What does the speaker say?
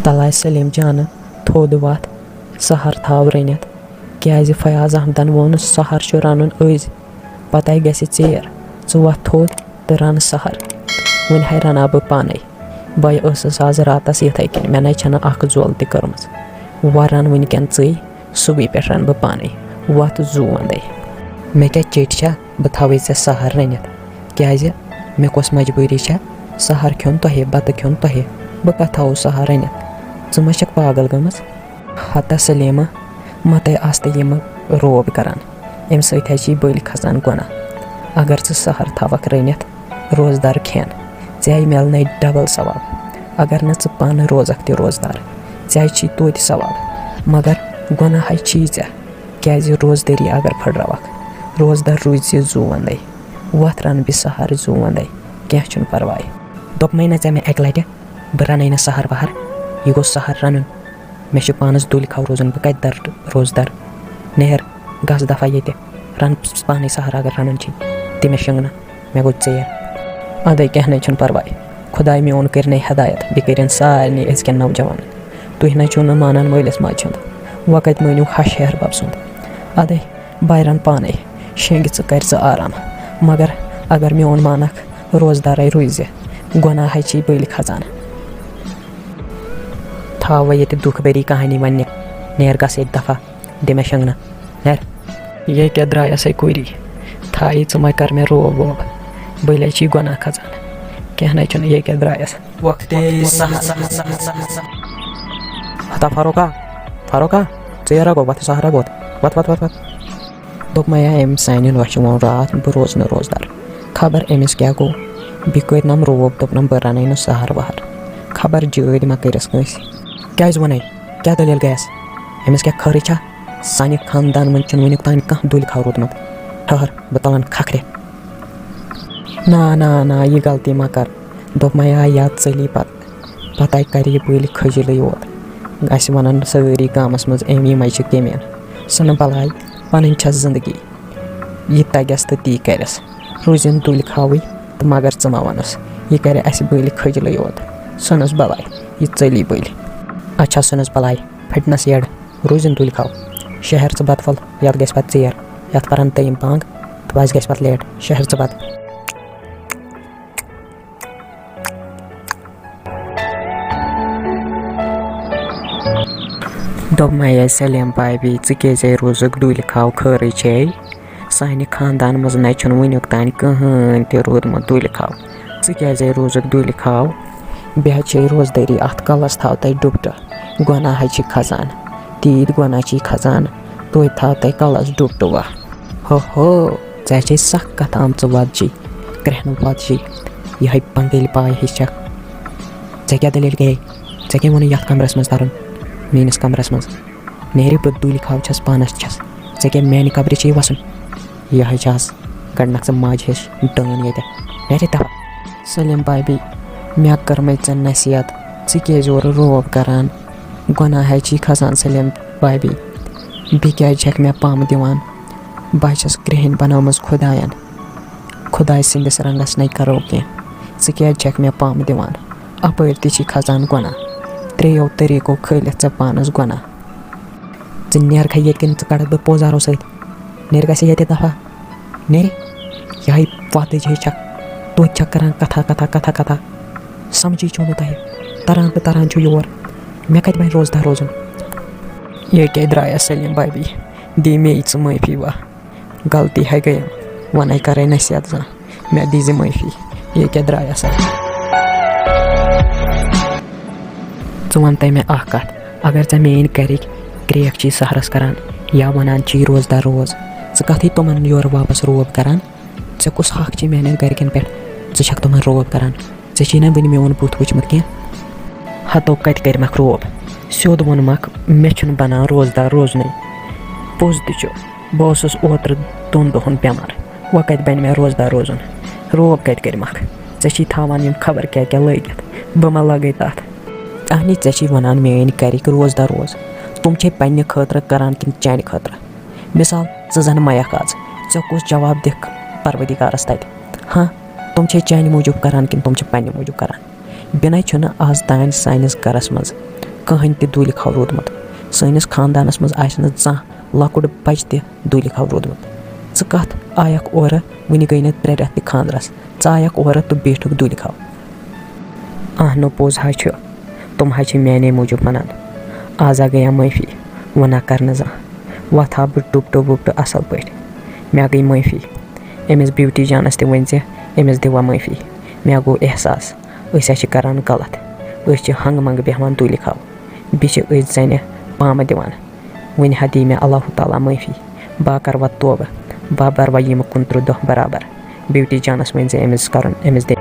तलाय सलीम जान थोद वत सहर थाव रनित क्या फयाज अहमदन वोन सहर रन अज पत गि ेर वत थोद तो रन सहर वन हाय रना बह पाने बस आज रातस ये कन मे ना जोल तम व रन वनकन सुबह पे रन बह पाने वत जू वंदे मे क्या चिट बह थवे ऐ सहर रनित क्या मे कस मजबूरी सहर खोन तह बत खोन तह बह कत थो सहर रनित मा पागल गम हता सलीमा मत आस्त रोब करान अम सही बल खसान गुना अगर सहर थवक रनित रोजदार खेन ऐ मिलन डबल सवाब अगर न पान रोजक त रोजदार ऐ तोत सवाब मगर गुनाह ऐ क्या रोजदारी अगर फटरवक रोजदार रूज जू वंदे वत रन बह सहर जू वंदे क्या परवाय दोपमे ना मे अक लट बह रन न सहर वहर यह गो सहर रन मे पानस दुल खाव रोजन बह कत दर रोजदार नेर गस दफा ये रन पाने सहर अगर रन तमें शंगना मे गो ेर अदे क्या ना परवाय खुदा मोन कर हदायत बह कर सारे अजकन नौजवान तुह ना मानान मलिस माज व कत मानू हश हेहरबाब सुंद अदे बह रन पाने शेंग कर आराम मगर अगर मोन मानक रोजदार रूज गुनाह बल खजान थाव ये दुख भरी कहानी वन नेर गस एक दफा दे मे शंगना नेर ये क्या द्रायस कुरी थाई मा कर मे रोब वोब बल गुनाह खजान क्या ना ये क्या द्रायस हता फारोका फारोका ेर गो वत सहरा गोत वत वत वत वत दोप मे अम सान वश वो रात बह रोज न रोजदार खबर अमिस क्या गो बह करनम रोब दोपनम बह रन न सहर वहर खबर जद मा करस कस क्या वन क्या दलील गयस अमिस क्या खरी सान खानदान मन वनुक तान कह दुल खाव रोदमुत ठहर बह तलान खखरे ना ना ना यह गलती मा कर दोप मे याद चली पत कर यह बल खजल योत अस वन सारी गामस मज अमी मज कमियन सन बलाय पन जिंदगी यह तगस तो ती करस रूजन दुल खाव तो मगर मा वनस यह कर अस बल खजल योत सनस बलाय यह चली बल अच्छा सनस बलाय फटनस यड़ रूजन दुल खाव शहर बत फल ये गि पे ेर ये पान तयम पांग तो अस गि पे लेट शहर बत दोप मे सलीम भाभी क्या रोजुक दुल खाव खर सान खानदान मज न वनुक तान कहन त रोदमुत दुल खाव क्या रोजुक दुल खाव बह रोजदारी अत कलस थाव तह डुबट गुनाह खजान तीत गुनाह खजान तुह थाव तह कलस डुबट वह हो ऐ सख कथ आम वदजी क्रहन वदजी यह पंगल पाय हिच ऐ क्या दलील गए ऐ क्या वो ये कमरस मज तरन मीनस कमरस मज नेर बह दुल खाव पानस ऐ क्या मानि कब्र वसन यह गडनक माज हिश टन ये नेरे दफा सलीम भाभी मे कर मे नसीहत क्या रोब करान गुनाह खसान सलीम भाभी बह क्या मे पम दिवान बह क्रहन बनामज खुदायन खुदा संदिस रंगस न करो कह क्या मे पम दिवान अपर ती खजान गुनाह त्रेयो तरीको खलित पानस गुनाह नेर ये कड़क बह पोजारो सत नेर गि ये दफा नेर यह वत तुह कर कथा कथा कथा कथा समझी चो तह तरान तो तरान योर मे कत बन रोजदार रोजन ये क्या द्राया सलीम भाभी दी मे माफ़ी वाह गलती है गई वन कर नसीहत जा मे दीज माफ़ी ये क्या द्राया सर वन तह मे कत अगर ऐ मेन गरिक क्रेक सहरस करान या वनान रोजदार रोज कथ तुमन योर वापस रोब करान ऐ कुस हक मेन गरिकन पे ऐ तुमन रोब करान ऐ ना वन मोन बुत वुचमुत कह हतो कत करमक रोब स्योद वोनमक मे बनान रोजदार रोजन पोज तह बह ओत्र दोन दोहन बेमार व कत बन मे रोजदार रोजन रोब कत करमक ऐ थावान खबर क्या क्या लगित बह मा लगे तथ अहनी ऐ वनान मेन गरिक रोजदार रोज तुम पे खतर करान कि चान खतर मिसाल जन मयक आज ऐ कुछ जवाब दिख परवदिगारस तत हाँ तुम चान मूजूब करान कि तुम पे मूजूब करान بِنَے چھُنہٕ آز تانۍ سٲنِس گَرَس منٛز کٕہٕنۍ تہِ دوٗلہِ کھَو روٗدمُت. سٲنِس خاندانَس منٛز آسہِ نہٕ زانٛہہ لۄکُٹ بَچہِ تہِ دوٗلہِ کھَو روٗدمُت. ژٕ کَتھ آیَکھ اورٕ وٕنہِ گٔے نہٕ 3 رٮ۪تھ تہِ خاندرَس, ژٕ آیَکھ اورٕ تہٕ بیٖٹھُکھ دوٗلہِ کھَو. اہنو پوٚز حظ چھُ, تِم حظ چھِ میانے موٗجوٗب وَنان. آزا گٔیا معٲفی, وۄنۍ نہ کَر نہٕ زانٛہہ. وۄتھ ہا بہٕ ٹُپٹہٕ وُپٹہٕ اَصٕل پٲٹھۍ. مےٚ گٔے معٲفی. أمِس بیوٗٹی جانَس تہِ ؤنۍ زِ أمِس دِوا معٲفی. مےٚ گوٚو احساس أسۍ حظ چھِ کَران غلط. أسۍ چھِ ہنٛگہٕ منٛگہٕ بیٚہوان دوٗلہِ کھَو, بیٚیہِ چھِ أسۍ زَنہِ پامہٕ دِوان. وٕنہِ ہا دی مےٚ اللہُ تعالیٰ معٲفی. بہٕ کَرٕ وۄنۍ توبہٕ, بہٕ بَرٕ وۄنۍ یِمہٕ 29 دۄہ برابر. بیوٗٹی جانَس ؤنۍ زِ أمِس کَرُن, أمِس دِ